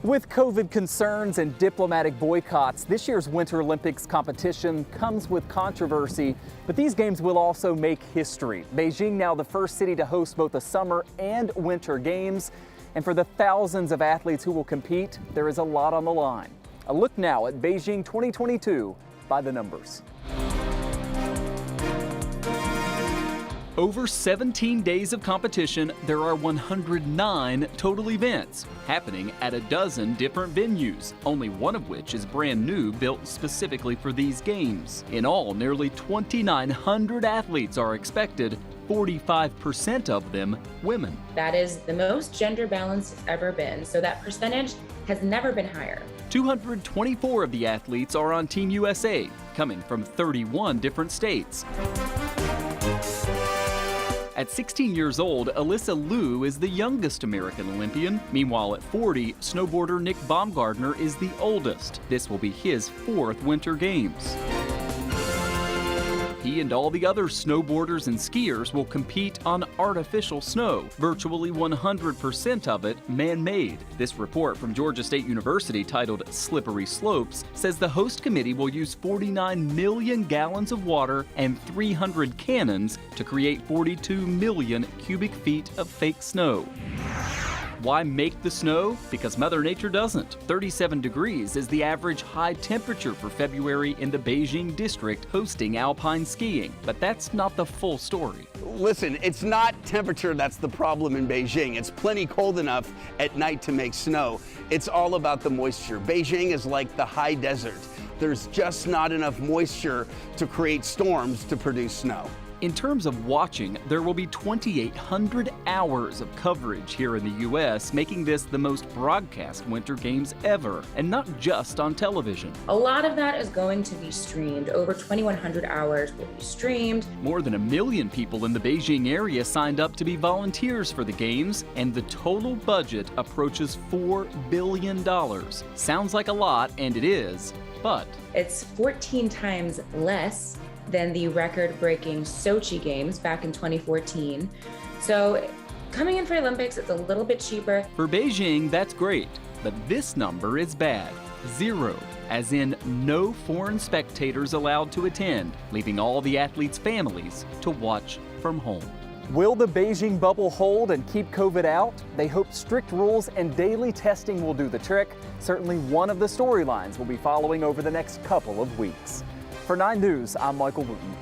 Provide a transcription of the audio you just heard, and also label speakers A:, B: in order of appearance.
A: With COVID concerns and diplomatic boycotts, this year's Winter Olympics competition comes with controversy, but these games will also make history. Beijing now the first city to host both the summer and winter games. And for the thousands of athletes who will compete, there is a lot on the line. A look now at Beijing 2022 by the numbers. Over 17 days of competition, there are 109 total events happening at a dozen different venues, only one of which is brand new, built specifically for these games. In all, nearly 2,900 athletes are expected, 45% of them women.
B: That is the most gender balanced it's ever been, so that percentage has never been higher.
A: 224 of the athletes are on Team USA, coming from 31 different states. At 16 years old, Alyssa Liu is the youngest American Olympian. Meanwhile, at 40, snowboarder Nick Baumgartner is the oldest. This will be his fourth Winter Games. He and all the other snowboarders and skiers will compete on artificial snow, virtually 100% of it man-made. This report from Georgia State University titled Slippery Slopes says the host committee will use 49 million gallons of water and 300 cannons to create 42 million cubic feet of fake snow. Why make the snow? Because Mother Nature doesn't. 37 degrees is the average high temperature for February in the Beijing district hosting alpine skiing. But that's not the full story.
C: Listen, it's not temperature that's the problem in Beijing. It's plenty cold enough at night to make snow. It's all about the moisture. Beijing is like the high desert. There's just not enough moisture to create storms to produce snow.
A: In terms of watching, there will be 2,800 hours of coverage here in the U.S., making this the most broadcast Winter Games ever, and not just on television.
B: A lot of that is going to be streamed. Over 2,100 hours will be streamed.
A: More than 1 million people in the Beijing area signed up to be volunteers for the Games, and the total budget approaches $4 billion. Sounds like a lot, and it is, but
B: it's 14 times less than the record-breaking Sochi Games back in 2014. So coming in for Olympics, it's a little bit cheaper.
A: For Beijing, that's great, but this number is bad. 0, as in no foreign spectators allowed to attend, leaving all the athletes' families to watch from home. Will the Beijing bubble hold and keep COVID out? They hope strict rules and daily testing will do the trick. Certainly one of the storylines we'll be following over the next couple of weeks. For 9 News, I'm Michael Wooten.